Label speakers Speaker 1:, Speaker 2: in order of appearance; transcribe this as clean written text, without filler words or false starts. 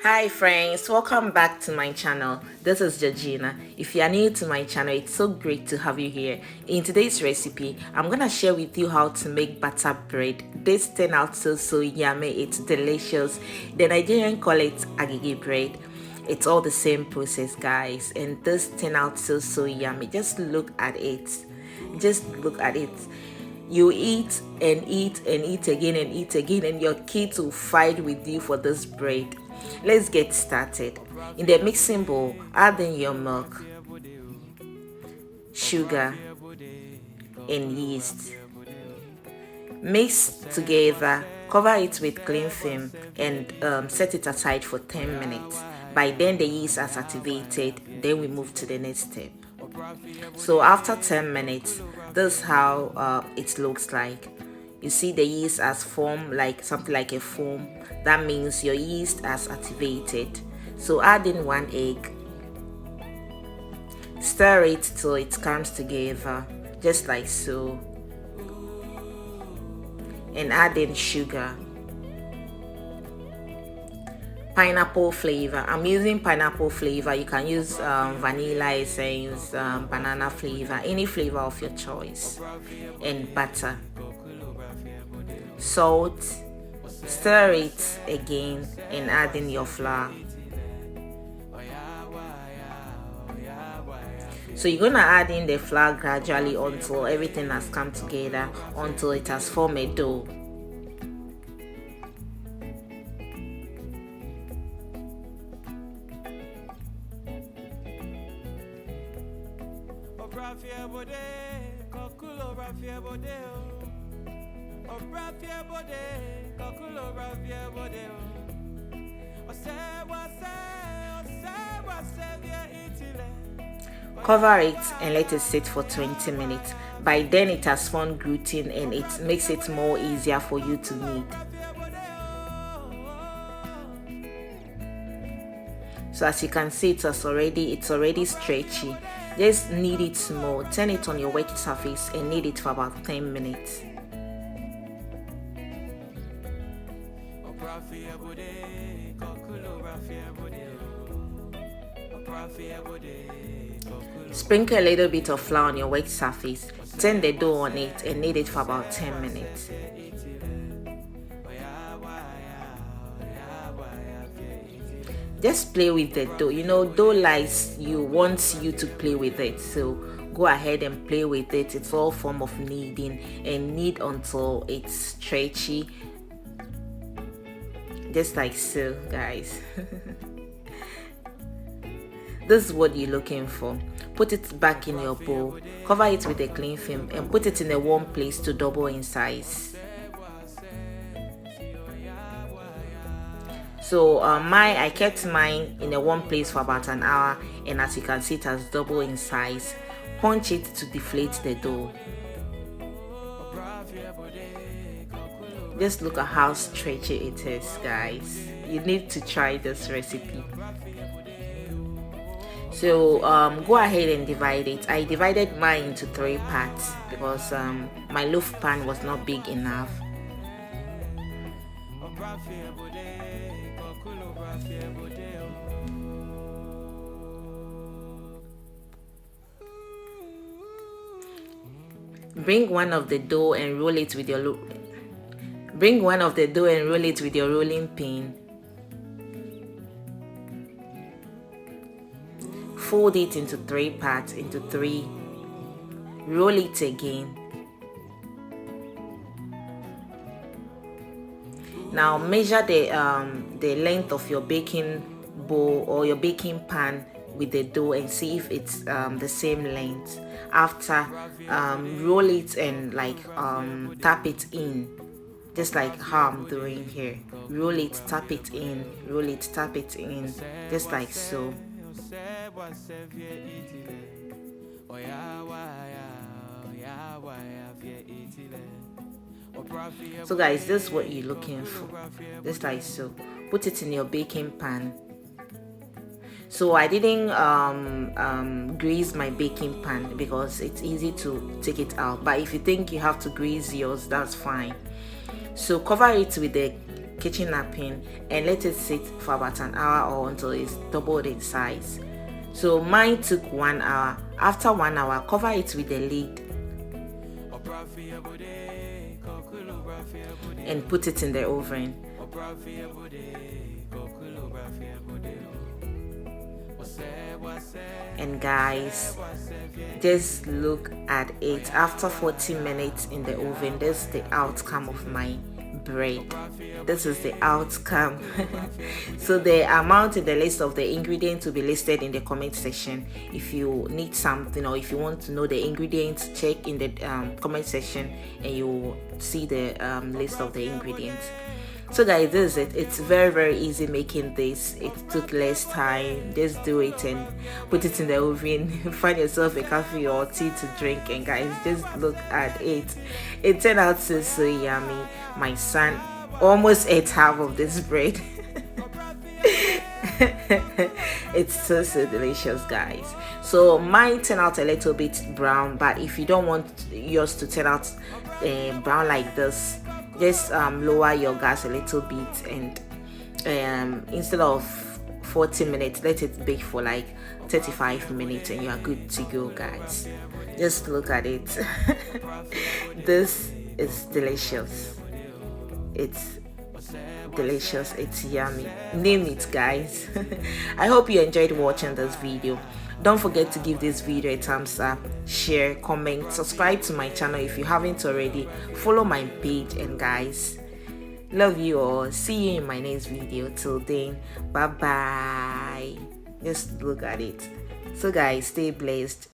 Speaker 1: Hi friends, welcome back to my channel. This is Georgina. If you are new to my channel, it's so great to have you here. In today's recipe, I'm gonna share with you how to make butter bread. This turned out so yummy, it's delicious. The Nigerian call it agege bread. It's all the same process, guys, and this turned out so yummy. Just look at it. Just look at it. You eat and eat and eat again and eat again, and your kids will fight with you for this bread. Let's get started. In the mixing bowl, add in your milk, sugar, and yeast. Mix together, cover it with cling film, and set it aside for 10 minutes. By then the yeast has activated, then we move to the next step. So after 10 minutes, this is how it looks like. You see the yeast has formed like something like a foam. That means your yeast has activated. So add in 1 egg, stir it till it comes together, just like so, and add in sugar, pineapple flavor. I'm using pineapple flavor. You can use vanilla essence, banana flavor, any flavor of your choice, and butter, salt. Stir it again and add in your flour. So you're gonna add in the flour gradually until everything has come together, until it has formed a dough. Cover it and let it sit for 20 minutes. By then it has formed gluten and it makes it more easier for you to knead. So as you can see, it's already stretchy. Just knead it small, turn it on your wet surface and knead it for about 10 minutes. Sprinkle a little bit of flour on your wet surface, turn the dough on it and knead it for about 10 minutes. Just play with the dough. You know, dough likes you, wants you to play with it, so go ahead and play with it. It's all form of kneading, and knead until it's stretchy, just like so, guys. This is what you're looking for. Put it back in your bowl, cover it with a cling film, and put it in a warm place to double in size. So I kept mine in a warm place for about an hour, and as you can see, it has doubled in size. Punch it to deflate the dough. Just look at how stretchy it is, guys. You need to try this recipe. So go ahead and divide it. I divided mine into 3 parts because my loaf pan was not big enough. Bring one of the dough and roll it with your rolling pin. Fold it into 3 parts, into 3. Roll it again. Now measure the length of your baking bowl or your baking pan with the dough and see if it's the same length. After, roll it and tap it in, just like how I'm doing here. Roll it, tap it in, roll it, tap it in, just like so. So guys, this is what you're looking for, just like so. Put it in your baking pan. So I didn't grease my baking pan because it's easy to take it out, but if you think you have to grease yours, that's fine. So cover it with the kitchen napkin and let it sit for about an hour or until it's doubled in size. So mine took 1 hour. After 1 hour, cover it with the lid and put it in the oven. And guys, just look at it. After 40 minutes in the oven, this is the outcome of my bread. This is the outcome. So the amount in the list of the ingredients will be listed in the comment section. If you need something or if you want to know the ingredients, check in the comment section and you will see the list of the ingredients. So guys, this is it. It's very easy making this. It took less time. Just do it and put it in the oven. Find yourself a coffee or tea to drink, and guys, just look at it. It turned out so yummy. My son almost ate half of this bread. It's so delicious, guys. So mine turned out a little bit brown, but if you don't want yours to turn out brown like this, just lower your gas a little bit, and instead of 40 minutes, let it bake for like 35 minutes and you are good to go, guys. Just look at it. This is delicious. It's delicious. It's yummy. Name it, guys. I hope you enjoyed watching this video. Don't forget to give this video a thumbs up, share, comment, subscribe to my channel if you haven't already, follow my page, and guys, love you all. See you in my next video. Till then, bye bye. Just look at it. So guys, stay blessed.